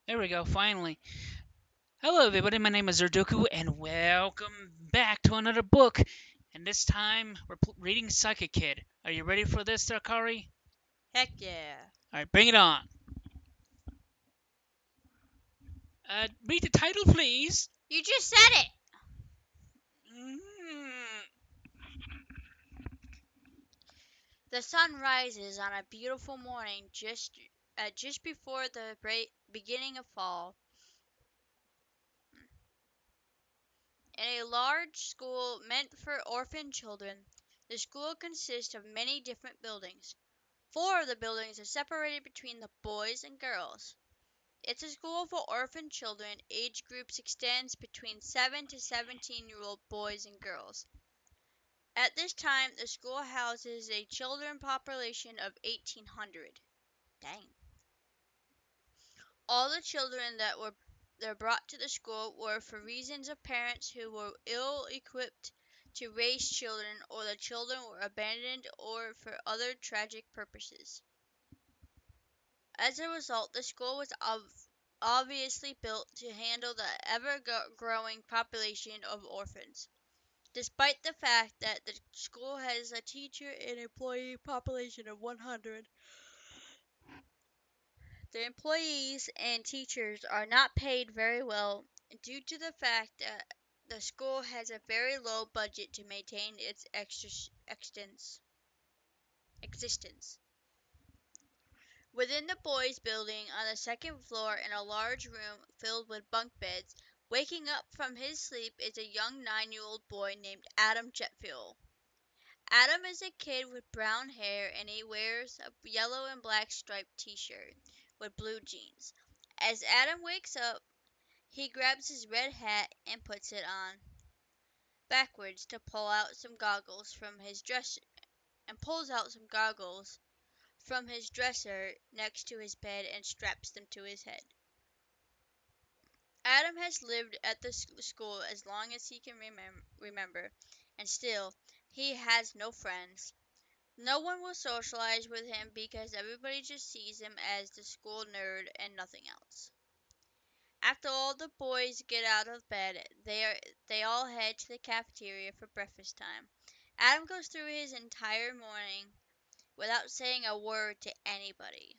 There we go, finally. Hello, everybody. My name is Zerduku, and welcome back to another book. And this time, we're reading Psychic Kid. Are you ready for this, Sakari? Heck yeah. Alright, bring it on. Read the title, please. You just said it! Mm. The sun rises on a beautiful morning just before the beginning of fall. In a large school meant for orphan children, the school consists of many different buildings. Four of the buildings are separated between the boys and girls. It's a school for orphan children. Age groups extends between 7 to 17-year-old boys and girls. At this time, the school houses a children population of 1,800. Dang. All the children that were brought to the school were for reasons of parents who were ill equipped to raise children, or the children were abandoned, or for other tragic purposes. As a result, the school was obviously built to handle the ever growing population of orphans. Despite the fact that the school has a teacher and employee population of 100, the employees and teachers are not paid very well due to the fact that the school has a very low budget to maintain its existence. Within the boys' building on the second floor, in a large room filled with bunk beds, waking up from his sleep is a young 9-year-old boy named Adam Jetfuel. Adam is a kid with brown hair, and he wears a yellow and black striped t-shirt with blue jeans. As Adam wakes up, he grabs his red hat and puts it on backwards to pull out some goggles from his dresser and pulls out some goggles from his dresser next to his bed and straps them to his head. Adam has lived at the school as long as he can remember, and still, he has no friends. No one will socialize with him because everybody just sees him as the school nerd and nothing else. After all the boys get out of bed, they all head to the cafeteria for breakfast time. Adam goes through his entire morning without saying a word to anybody.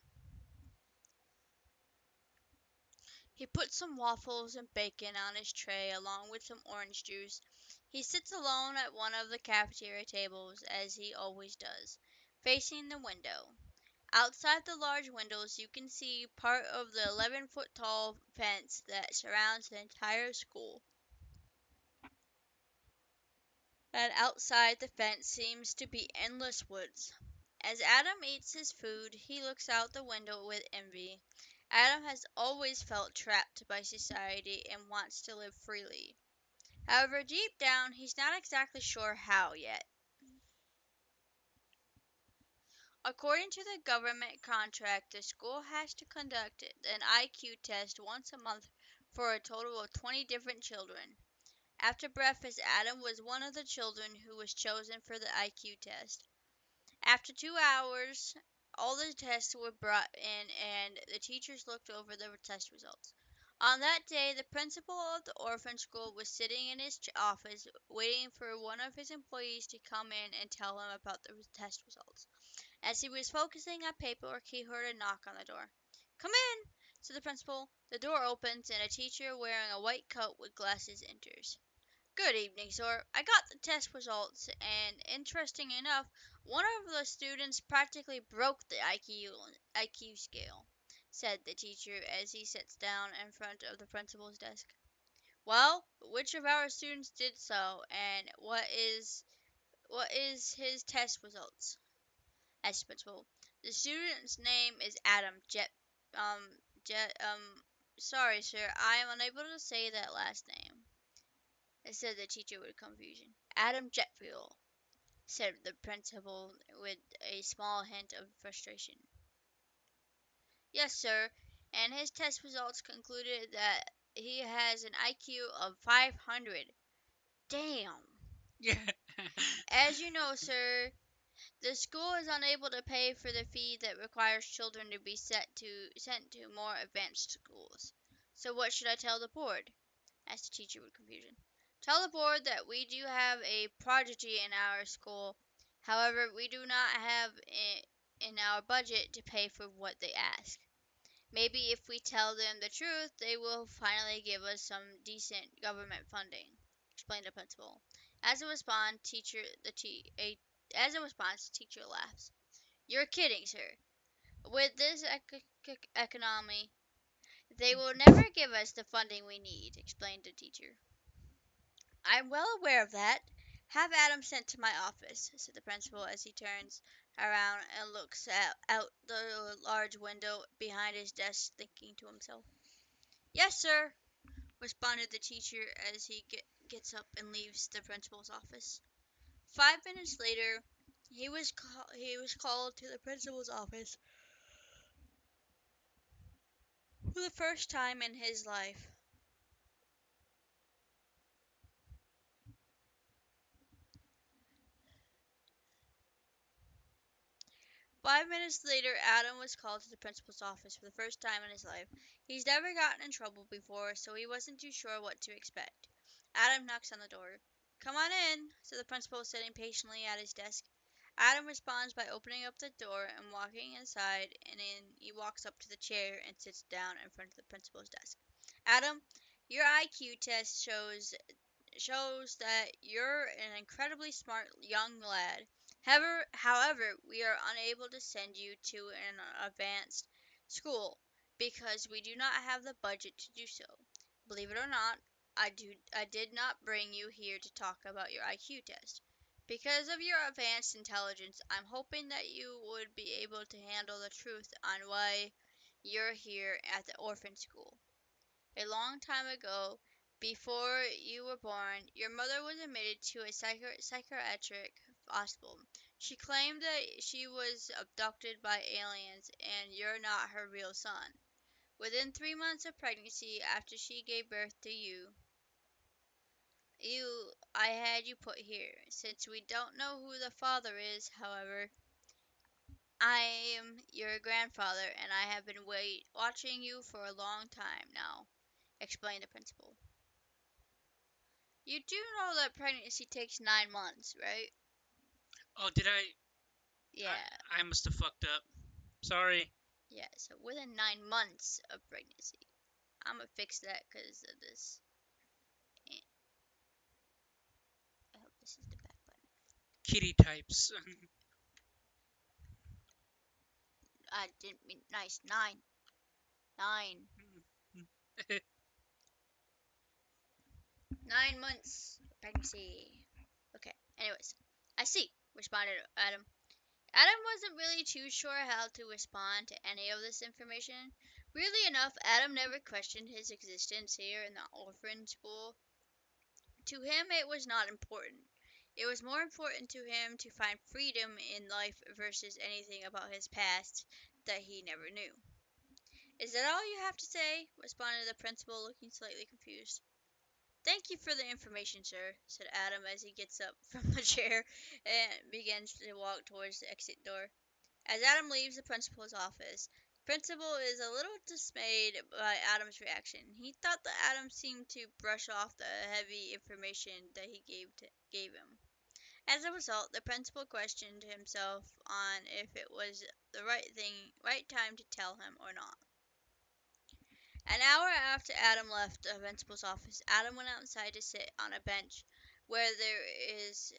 He puts some waffles and bacon on his tray along with some orange juice. He sits alone at one of the cafeteria tables, as he always does, facing the window. Outside the large windows, you can see part of the 11-foot tall fence that surrounds the entire school. And outside the fence seems to be endless woods. As Adam eats his food, he looks out the window with envy. Adam has always felt trapped by society and wants to live freely. However, deep down, he's not exactly sure how yet. According to the government contract, the school has to conduct an IQ test once a month for a total of 20 different children. After breakfast, Adam was one of the children who was chosen for the IQ test. After 2 hours, all the tests were brought in and the teachers looked over the test results. On that day, the principal of the orphan school was sitting in his office waiting for one of his employees to come in and tell him about the test results. As he was focusing on paperwork, he heard a knock on the door. "Come in," said the principal. The door opens and a teacher wearing a white coat with glasses enters. "Good evening, sir. I got the test results, and interesting enough, one of the students practically broke the IQ scale," said the teacher as he sits down in front of the principal's desk. "Well, which of our students did so, and what is his test results?" asked the principal. "The student's name is Adam Jet sorry, sir, I am unable to say that last name," said the teacher with confusion. "Adam Jetfuel," said the principal with a small hint of frustration. "Yes, sir, and his test results concluded that he has an IQ of 500. Damn. Yeah. As you know, sir, The school is unable to pay for the fee that requires children to be sent to more advanced schools. So what should I tell the board? Asked the teacher with confusion. Tell the board that we do have a prodigy in our school. However, we do not have it in our budget to pay for what they ask. Maybe if we tell them the truth, they will finally give us some decent government funding, explained the principal. As a response, teacher laughs. You're kidding, sir. With this economy, they will never give us the funding we need, explained the teacher. I'm well aware of that. Have Adam sent to my office, said the principal as he turns around and looks out the large window behind his desk, thinking to himself. Yes, sir, responded the teacher as he gets up and leaves the principal's office. 5 minutes later, he was called to the principal's office for the first time in his life. 5 minutes later, Adam was called to the principal's office for the first time in his life. He's never gotten in trouble before, so he wasn't too sure what to expect. Adam knocks on the door. Come on in, said the principal, sitting patiently at his desk. Adam responds by opening up the door and walking inside, and then he walks up to the chair and sits down in front of the principal's desk. Adam, your IQ test shows that you're an incredibly smart young lad. However, we are unable to send you to an advanced school because we do not have the budget to do so. Believe it or not, I did not bring you here to talk about your IQ test. Because of your advanced intelligence, I'm hoping that you would be able to handle the truth on why you're here at the orphan school. A long time ago, before you were born, your mother was admitted to a psychiatric hospital. She claimed that she was abducted by aliens and you're not her real son. Within 3 months of pregnancy, after she gave birth to I had you put here. Since we don't know who the father is, however, I am your grandfather and I have been watching you for a long time now, explained the principal. You do know that pregnancy takes 9 months, right? Oh, did I? Yeah, I must have fucked up. Sorry. yeah. So within 9 months of pregnancy, I'm gonna fix that because of this. Eh, I hope this is the back button. Kitty types. I didn't mean nice. 9 9 months of pregnancy. Okay. Anyways, I see. Responded Adam. Adam wasn't really too sure how to respond to any of this information. Weirdly enough, Adam never questioned his existence here in the orphan school. To him, it was not important. It was more important to him to find freedom in life versus anything about his past that he never knew. Is that all you have to say? Responded the principal, looking slightly confused. Thank you for the information, sir, said Adam as he gets up from the chair and begins to walk towards the exit door. As Adam leaves the principal's office, the principal is a little dismayed by Adam's reaction. He thought that Adam seemed to brush off the heavy information that he gave him. As a result, the principal questioned himself on if it was the right time to tell him or not. An hour after Adam left the principal's office, Adam went outside to sit on a bench where there is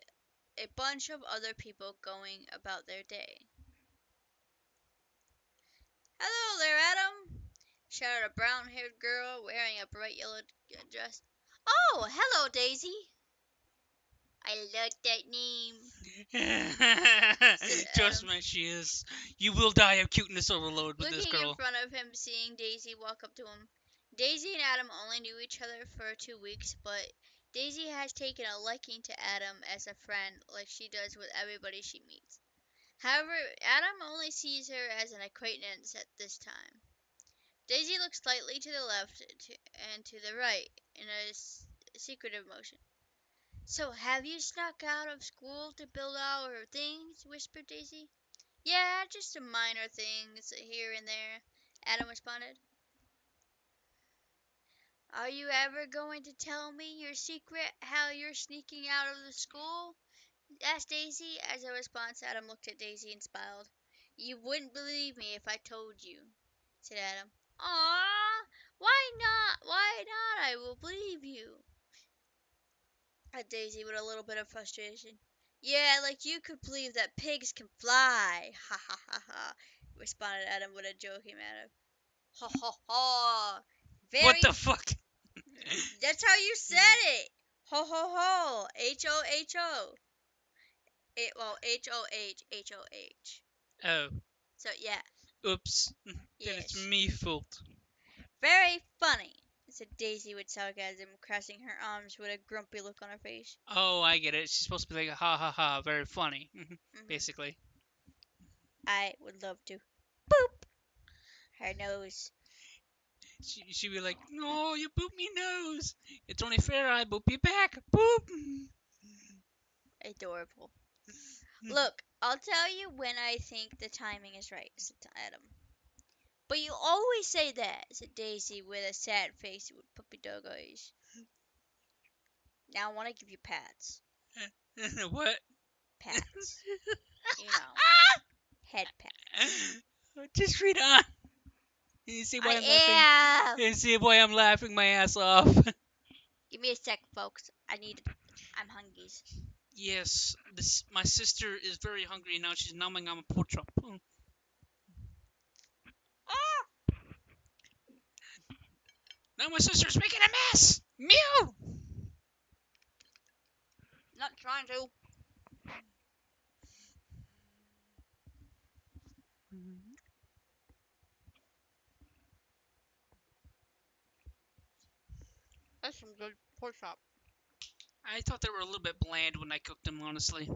a bunch of other people going about their day. Hello there, Adam, shouted a brown-haired girl wearing a bright yellow dress. Oh, hello, Daisy. I like that name, said Trust Adam, me, she is. You will die of cuteness overload with this looking in girl. front of him, seeing Daisy walk up to him. Daisy and Adam only knew each other for 2 weeks, but Daisy has taken a liking to Adam as a friend like she does with everybody she meets. However, Adam only sees her as an acquaintance at this time. Daisy looks slightly to the left and to the right in a secretive motion. So, have you snuck out of school to build our things? Whispered Daisy. Yeah, just some minor things here and there, Adam responded. Are you ever going to tell me your secret, how you're sneaking out of the school? Asked Daisy. As a response, Adam looked at Daisy and smiled. You wouldn't believe me if I told you, said Adam. Aw, why not? Why not? I will believe you, said Daisy with a little bit of frustration. Yeah, like you could believe that pigs can fly. Ha ha ha ha, responded Adam with a joking manner. Ha ha ha. What Very. the fuck? That's how you said it. Ho ho ho. H-O-H-O. Well, H-O-H-H-O-H. Oh, So yeah, oops. Then it's yes. me fault. Very funny, said Daisy with sarcasm, crossing her arms with a grumpy look on her face. Oh, I get it. She's supposed to be like, ha ha ha, very funny, Hmm. basically. I would love to boop her nose. She'd be like, no, you boop me nose. It's only fair I boop you back. Boop. Adorable. Look, I'll tell you when I think the timing is right, said Adam. But you always say that, said Daisy with a sad face with puppy dog eyes. Now I want to give you pats. What? Pats. You know, head pats. Just read on. You see why I'm laughing? I am! You see why I'm laughing my ass off? Give me a sec, folks. I'm hungry. Yes, this my sister is very hungry now. She's numbing on a pork chop. Ah! Now my sister's making a mess. Mew. Not trying to. That's some good pork chop. I thought they were a little bit bland when I cooked them, honestly.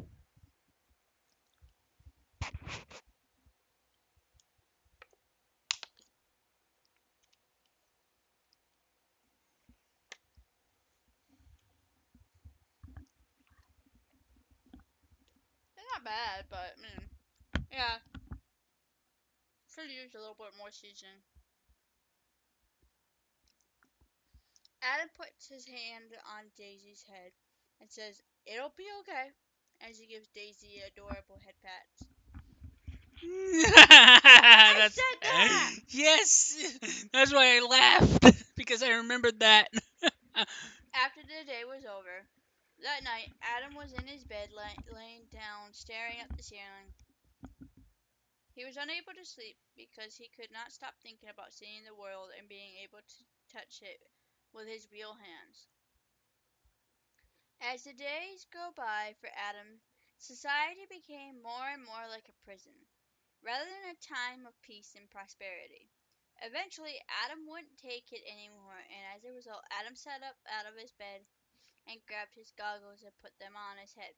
They're not bad, but yeah, could use a little bit more seasoning. Adam puts his hand on Daisy's head and says, "It'll be okay," as he gives Daisy adorable head pats. I That's said that! yes. That's why I laughed because I remembered that. After the day was over, that night, Adam was in his bed laying down, staring at the ceiling. He was unable to sleep because he could not stop thinking about seeing the world and being able to touch it with his real hands. As the days go by for Adam, society became more and more like a prison, rather than a time of peace and prosperity. Eventually, Adam wouldn't take it anymore, and as a result, Adam sat up out of his bed and grabbed his goggles and put them on his head.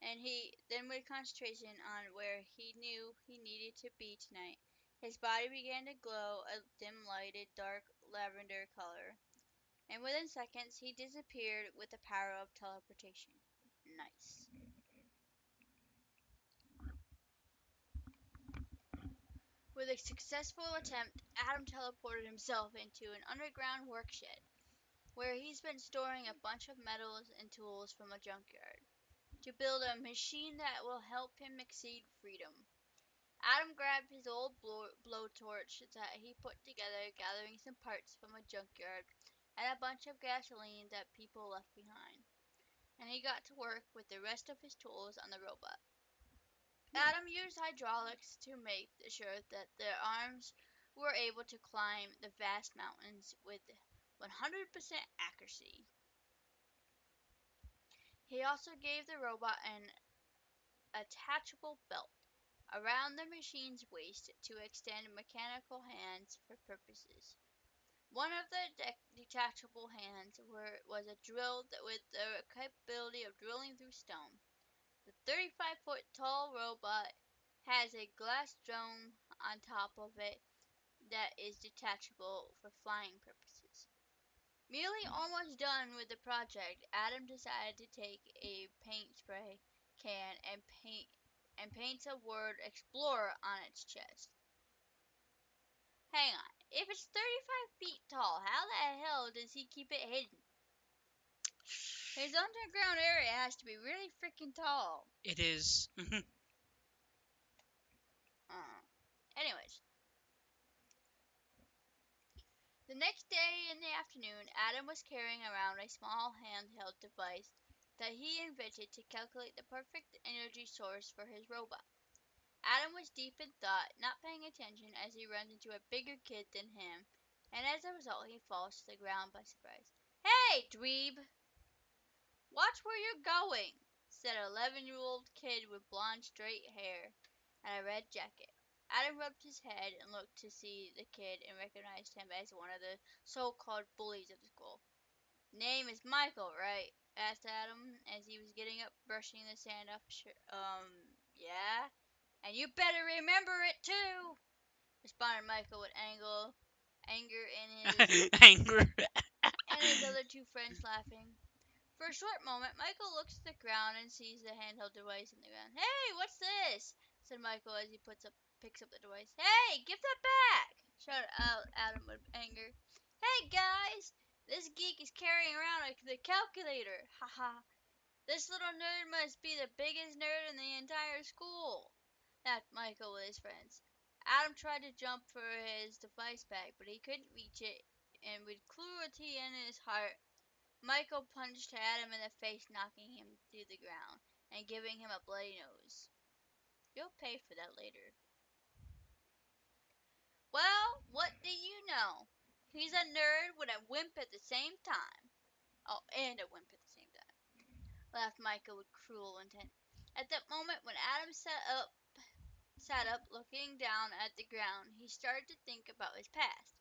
And he then, with concentration on where he knew he needed to be tonight, his body began to glow a dim lighted dark lavender color, and within seconds he disappeared with the power of teleportation. Nice. With a successful attempt, Adam teleported himself into an underground workshed, where he's been storing a bunch of metals and tools from a junkyard, to build a machine that will help him exceed freedom. Adam grabbed his old blowtorch that he put together, gathering some parts from a junkyard and a bunch of gasoline that people left behind, and he got to work with the rest of his tools on the robot. Adam used hydraulics to make sure that their arms were able to climb the vast mountains with 100% accuracy. He also gave the robot an attachable belt around the machine's waist to extend mechanical hands for purposes. One of the detachable hands was a drill with the capability of drilling through stone. The 35-foot tall robot has a glass dome on top of it that is detachable for flying purposes. Nearly almost done with the project, Adam decided to take a paint spray can and paints a word explorer on its chest. Hang on. If it's 35 feet tall, how the hell does he keep it hidden? His underground area has to be really freaking tall. It is. Uh, Anyways, the next day in the afternoon, Adam was carrying around a small handheld device that he invented to calculate the perfect energy source for his robot. Adam was deep in thought, not paying attention as he runs into a bigger kid than him, and as a result, he falls to the ground by surprise. Hey, dweeb! Watch where you're going, said an 11-year-old kid with blonde straight hair and a red jacket. Adam rubbed his head and looked to see the kid and recognized him as one of the so-called bullies of the school. Name is Michael, right? Asked Adam as he was getting up, brushing the sand off his shirt. Yeah. And you better remember it too, responded Michael with anger Anger. and his other two friends laughing. For a short moment, Michael looks at the ground and sees the handheld device in the ground. Hey, what's this? Said Michael as he picks up the device. Hey, give that back! Shouted out Adam with anger. Hey guys, this geek is carrying around the calculator. Ha ha. This little nerd must be the biggest nerd in the entire school, laughed Michael with his friends. Adam tried to jump for his device back, but he couldn't reach it, and with cruelty in his heart, Michael punched Adam in the face, knocking him to the ground and giving him a bloody nose. You'll pay for that later. Well, what do you know? He's a nerd with a wimp at the same time. Oh, and a wimp at the same time, laughed Michael with cruel intent. At that moment, when Adam sat up looking down at the ground, he started to think about his past.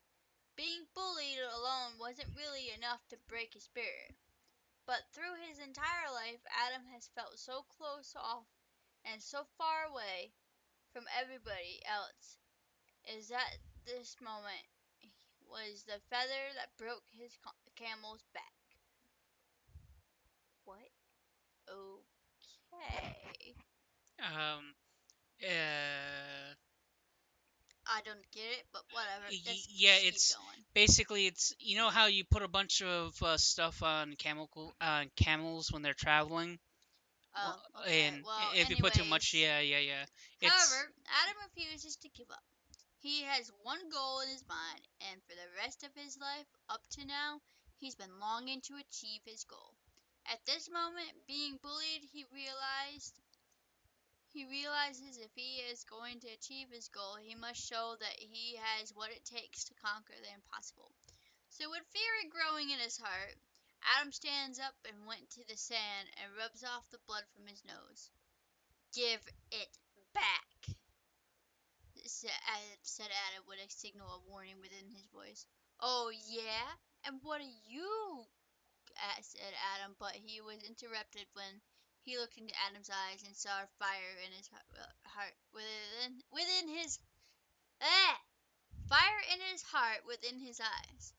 Being bullied alone wasn't really enough to break his spirit. But through his entire life, Adam has felt so close off and so far away from everybody else. Is that this moment was the feather that broke his camel's back? What? Okay. um. Uh. I don't get it, but whatever. Let's Yeah. just keep It's going. basically it's how you put a bunch of stuff on camels when they're traveling. Well, Oh, okay. and Well, if you put too much, anyways. yeah. It's However, Adam refuses to give up. He has one goal in his mind, and for the rest of his life, up to now, he's been longing to achieve his goal. At this moment, being bullied, he realizes if he is going to achieve his goal, he must show that he has what it takes to conquer the impossible. So with fear growing in his heart, Adam stands up and went to the sand and rubs off the blood from his nose. Give it back, said Adam with a signal of warning within his voice. Oh, yeah? And what are you? Said Adam, but he was interrupted when he looked into Adam's eyes and saw fire in his heart within his fire in his heart within his eyes.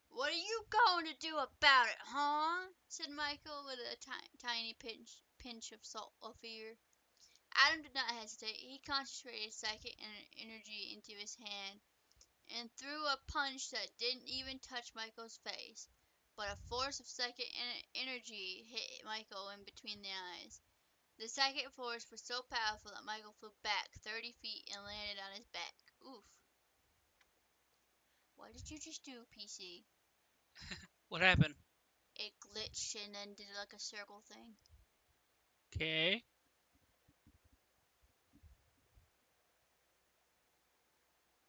What are you going to do about it, huh? Said Michael with a tiny pinch of salt of fear. Adam did not hesitate. He concentrated psychic energy into his hand and threw a punch that didn't even touch Michael's face. But a force of psychic energy hit Michael in between the eyes. The psychic force was so powerful that Michael flew back 30 feet and landed on his back. Oof. What did you just do, PC? what happened. It glitched and then did like a circle thing. Okay.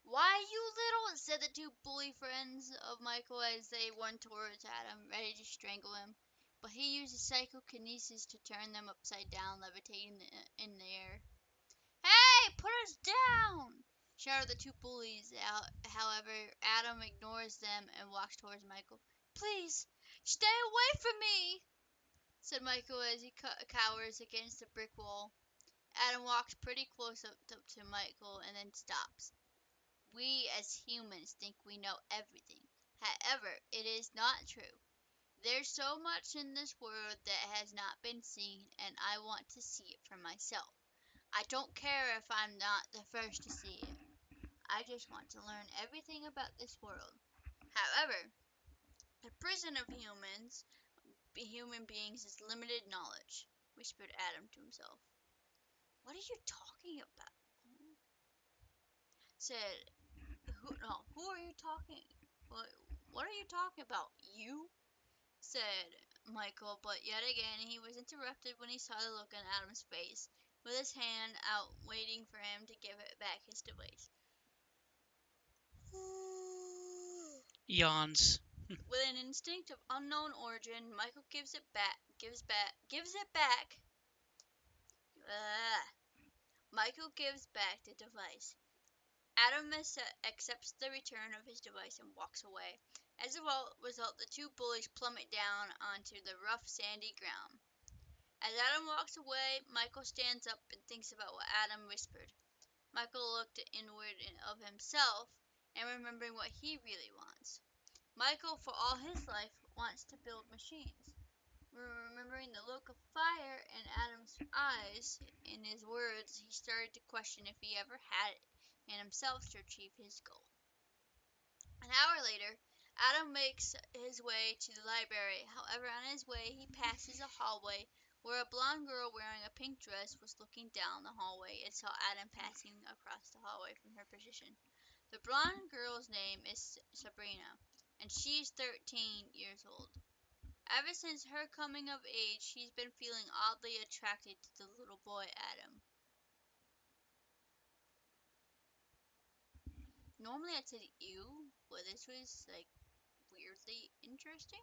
Why, you little, said the two bully friends of Michael as they run towards Adam, ready to strangle him. But he uses psychokinesis to turn them upside down, levitating in the air. Hey, put us down! Shouted the two bullies. However, Adam ignores them and walks towards Michael. Please, stay away from me, said Michael as he cowers against the brick wall. Adam walks pretty close up to Michael and then stops. We as humans think we know everything. However, it is not true. There's so much in this world that has not been seen, and I want to see it for myself. I don't care if I'm not the first to see it. I just want to learn everything about this world. However, the prison of human beings is limited knowledge, whispered Adam to himself. What are you talking about? Said, who, no, who are you talking? What are you talking about? You? Said Michael, but yet again he was interrupted when he saw the look on Adam's face, with his hand out waiting for him to give it back his device. Yawns. With an instinct of unknown origin, Michael gives it back. Gives it back. Ugh. Michael gives back the device. Adam accepts the return of his device and walks away. As a result, the two bullies plummet down onto the rough, sandy ground. As Adam walks away, Michael stands up and thinks about what Adam whispered. Michael looked inward of himself and remembering what he really wants. Michael, for all his life, wants to build machines. Remembering the look of fire in Adam's eyes in his words, he started to question if he ever had it in himself to achieve his goal. An hour later, Adam makes his way to the library. However, on his way, he passes a hallway where a blonde girl wearing a pink dress was looking down the hallway and saw Adam passing across the hallway from her position. The blonde girl's name is Sabrina, and she's 13 years old. Ever since her coming of age, she's been feeling oddly attracted to the little boy Adam. Normally I'd say ew, but this was like weirdly interesting.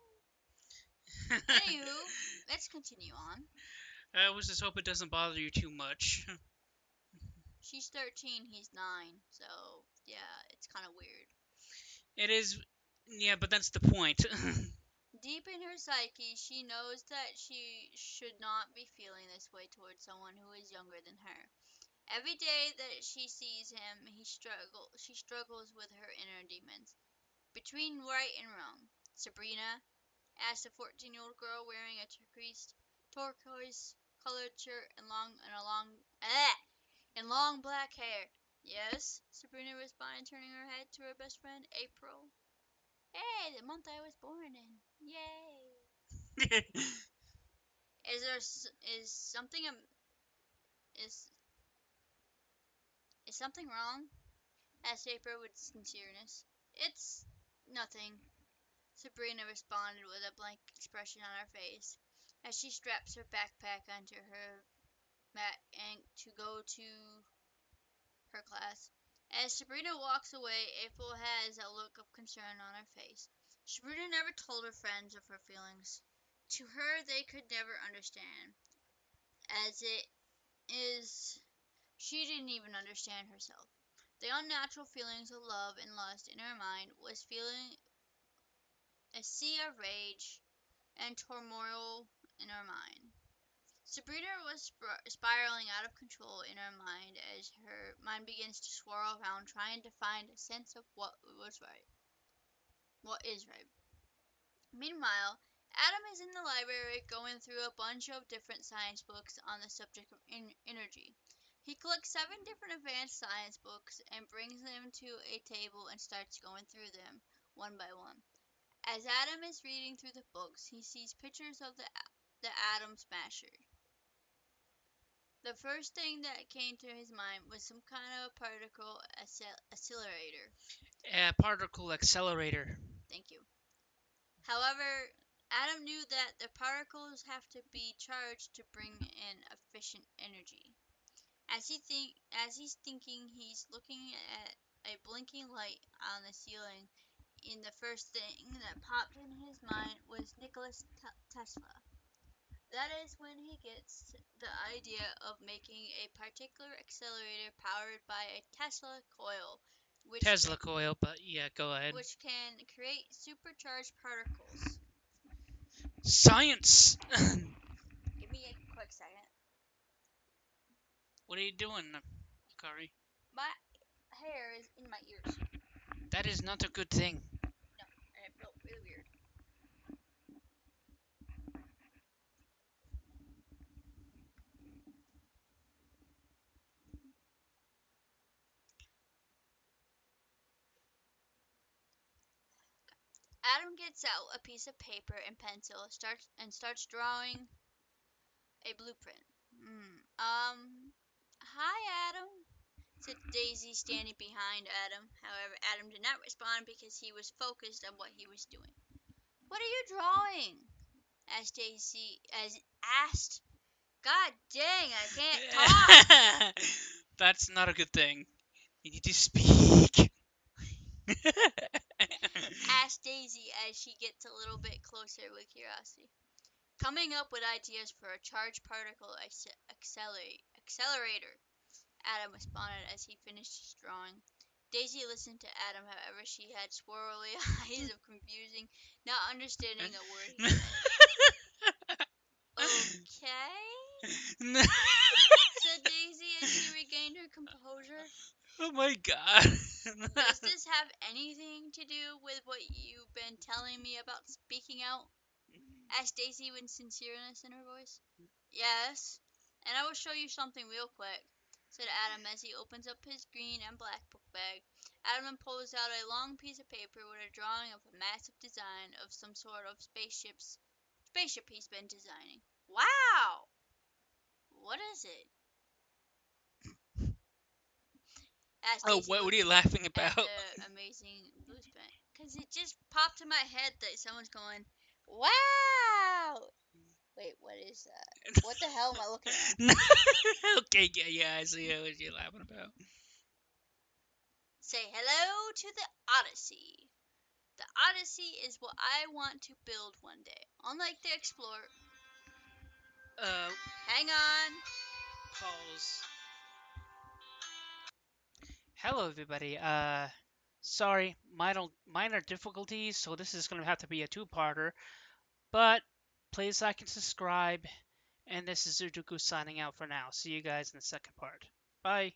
Anywho, let's continue on. I was just hope it doesn't bother you too much. She's 13, he's 9, so yeah, it's kind of weird. It is, yeah, but that's the point. Deep in her psyche, she knows that she should not be feeling this way towards someone who is younger than her. Every day that she sees him, she struggles with her inner demons. Between right and wrong, Sabrina asked a 14-year-old girl wearing a turquoise colored shirt and long black hair. Yes, Sabrina responded, turning her head to her best friend, April. Hey, the month I was born in. Yay! Is there is something is is something wrong? Asked April with sincereness. It's nothing, Sabrina responded with a blank expression on her face as she straps her backpack onto her mat and to go to her class. As Sabrina walks away, April has a look of concern on her face. Sabrina never told her friends of her feelings. To her, they could never understand. As it is, she didn't even understand herself. The unnatural feelings of love and lust in her mind was feeling a sea of rage and turmoil in her mind. Sabrina was spiraling out of control in her mind as her mind begins to swirl around trying to find a sense of what is right. Meanwhile, Adam is in the library going through a bunch of different science books on the subject of energy. He collects 7 different advanced science books and brings them to a table and starts going through them one by one. As Adam is reading through the books, he sees pictures of the atom smasher. The first thing that came to his mind was some kind of particle accelerator. A particle accelerator. Thank you. However, Adam knew that the particles have to be charged to bring in efficient energy. As he's thinking, he's looking at a blinking light on the ceiling, and the first thing that popped in his mind was Nicholas Tesla. That is when he gets the idea of making a particular accelerator powered by a Tesla coil, which Tesla can coil, but yeah, go ahead. which can create supercharged particles. Science! Give me a quick second. What are you doing, Kari? My hair is in my ears. That is not a good thing. No, Adam gets out a piece of paper and pencil starts drawing a blueprint. Hi Adam, said Daisy standing behind Adam. However, Adam did not respond because he was focused on what he was doing. What are you drawing? asked Daisy as asked. God dang, I can't talk. That's not a good thing. You need to speak. Asked Daisy as she gets a little bit closer with curiosity. Coming up with ideas for a charged particle accelerator, Adam responded as he finished his drawing. Daisy listened to Adam, however, she had swirly eyes of confusing, not understanding a word he said. Okay, said Daisy as she regained her composure. Oh my god. Does this have anything to do with what you've been telling me about speaking out? Asked Daisy with sincereness in her voice. Yes, and I will show you something real quick, said Adam as he opens up his green and black book bag. Adam pulls out a long piece of paper with a drawing of a massive design of some sort of spaceship he's been designing. Wow! What is it? Asked Oh, Daisy, what are you looking laughing at about? the amazing blueprint. Because it just popped in my head that someone's going, wow! Wait, what is that? What the hell am I looking at? Okay, yeah, yeah, I see what you're laughing about. Say hello to the Odyssey. The Odyssey is what I want to build one day. Unlike the Explorer. Uh, Hang on. Pause. Hello, everybody. Sorry, minor difficulties, so this is gonna have to be a two-parter. But please like and subscribe. And this is Zuduku signing out for now. See you guys in the second part. Bye.